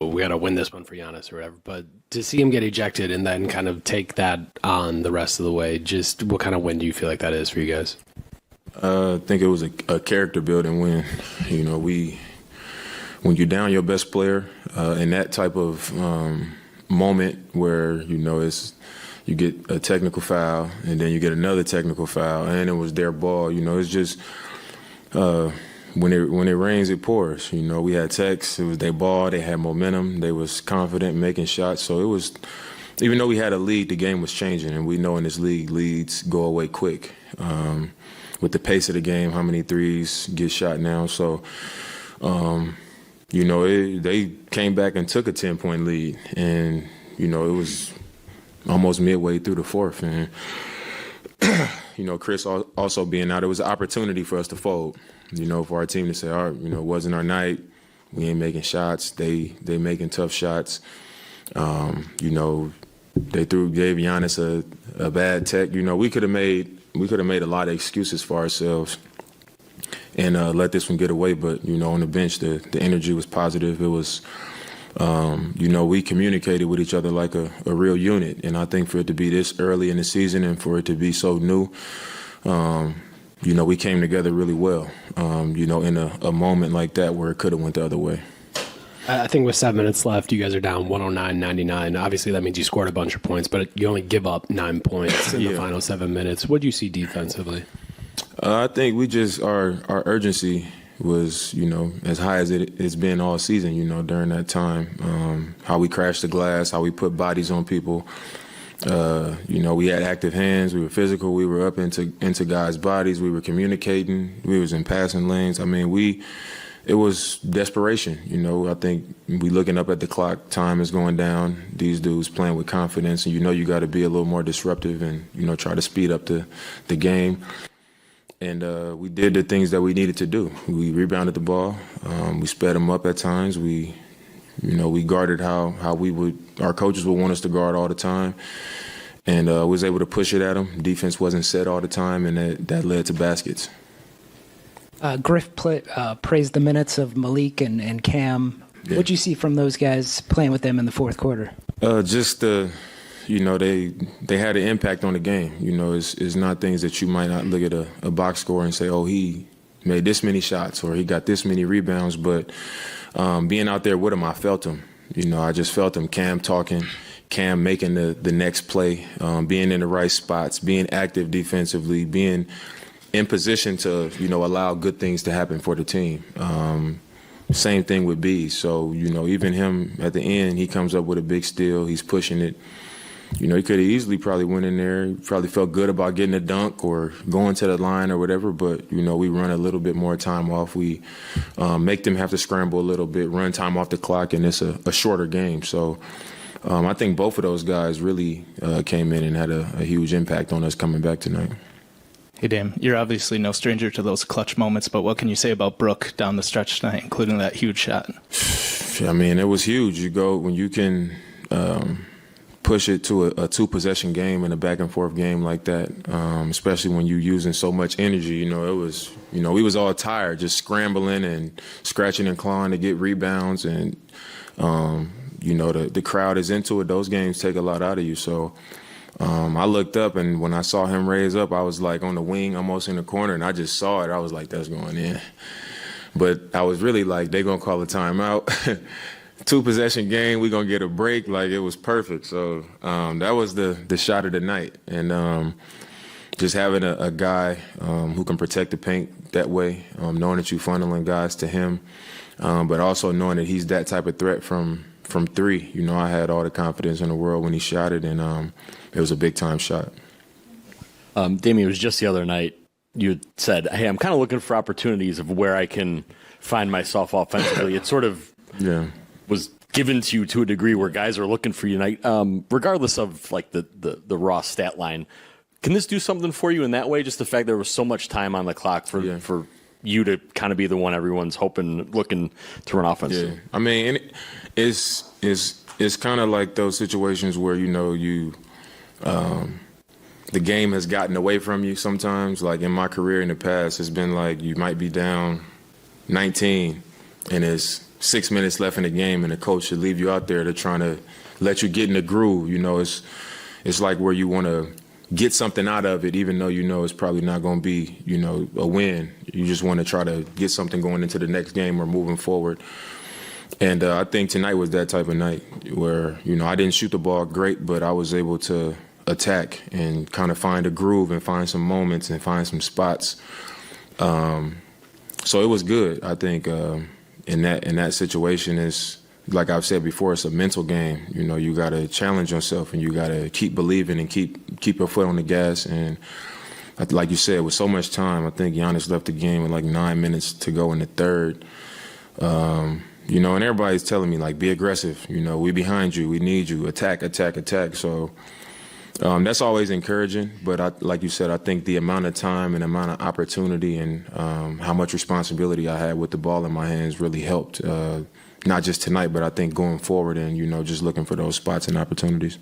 we got to win this one for Giannis or whatever. But to see him get ejected and then kind of take that on the rest of the way, just what kind of win do you feel like that is for you guys? I think it was a character building win. When you're down your best player in that type of moment where you get a technical foul and then you get another technical foul and it was their ball. It's just when it rains, it pours. We had Tex. It was their ball. They had momentum. They was confident making shots. So it was, even though we had a lead, the game was changing. And we know in this league, leads go away quick. With the pace of the game, how many threes get shot now. So, they came back and took a 10-point lead. And, it was almost midway through the fourth. And, Chris also being out, it was an opportunity for us to fold. For our team to say, all right, it wasn't our night. We ain't making shots. They making tough shots. They gave Giannis a bad tech. We could have made a lot of excuses for ourselves and let this one get away. But on the bench, the energy was positive. It was, we communicated with each other like a real unit. And I think for it to be this early in the season and for it to be so new. We came together really well, in a moment like that where it could have went the other way. I think with 7 minutes left, you guys are down 109-99. Obviously, that means you scored a bunch of points, but you only give up 9 points in the final 7 minutes. What do you see defensively? I think we just, our urgency was, as high as it's been all season, during that time. How we crashed the glass, how we put bodies on people. We had active hands. We were physical. We were up into guys' bodies. We were communicating. We was in passing lanes. I mean, it was desperation. I think we looking up at the clock. Time is going down. These dudes playing with confidence, and you got to be a little more disruptive and try to speed up the game. And we did the things that we needed to do. We rebounded the ball. We sped them up at times. We guarded how our coaches would want us to guard all the time, and was able to push it at them. Defense wasn't set all the time, and that led to baskets. Griff praised the minutes of Malik and Cam. Yeah. What'd you see from those guys playing with them in the fourth quarter? Just they had an impact on the game. It's not things that you might not look at a box score and say, oh, he made this many shots or he got this many rebounds, but being out there with him, I felt him. I just felt him. Cam talking, Cam making the next play, being in the right spots, being active defensively, being in position to, allow good things to happen for the team. Same thing with B. So, even him at the end, he comes up with a big steal. He's pushing it. He could have easily probably went in there. He probably felt good about getting a dunk or going to the line or whatever. But, we run a little bit more time off. We make them have to scramble a little bit, run time off the clock, and it's a shorter game. So I think both of those guys really came in and had a huge impact on us coming back tonight. Hey, Dame, you're obviously no stranger to those clutch moments, but what can you say about Brook down the stretch tonight, including that huge shot? I mean, it was huge. When you can push it to a two-possession game and a back-and-forth game like that, especially when you're using so much energy. It was, we was all tired, just scrambling and scratching and clawing to get rebounds. And, the crowd is into it. Those games take a lot out of you. So I looked up, and when I saw him raise up, I was like on the wing, almost in the corner, and I just saw it. I was like, that's going in. But I was really like, they're going to call a timeout. Two-possession game, we're going to get a break. Like, it was perfect. So that was the shot of the night. And just having a guy who can protect the paint that way, knowing that you're funneling guys to him, but also knowing that he's that type of threat from three. I had all the confidence in the world when he shot it, and it was a big-time shot. Damian, it was just the other night you said, hey, I'm kind of looking for opportunities of where I can find myself offensively. It sort of was given to you to a degree where guys are looking for you tonight, regardless of like the raw stat line. Can this do something for you in that way? Just the fact there was so much time on the clock for you to kind of be the one everyone's looking to run offense. Yeah, I mean, it's kind of like those situations where the game has gotten away from you sometimes. Like in my career in the past, it's been like you might be down 19, and it's 6 minutes left in the game, and the coach should leave you out there to trying to let you get in the groove. You know, it's like where you want to get something out of it, even though you know it's probably not going to be, you know, a win. You just want to try to get something going into the next game or moving forward. And I think tonight was that type of night where, you know, I didn't shoot the ball great, but I was able to attack and kind of find a groove and find some moments and find some spots. So it was good. I think in that situation, is like I've said before, it's a mental game. You know, you got to challenge yourself and you got to keep believing and keep your foot on the gas. And like you said, with so much time, I think Giannis left the game with like 9 minutes to go in the third. You know, and everybody's telling me, like, be aggressive. You know, we behind you. We need you. Attack, attack, attack. So that's always encouraging. But like you said, I think the amount of time and amount of opportunity and how much responsibility I had with the ball in my hands really helped. Not just tonight, but I think going forward and, you know, just looking for those spots and opportunities.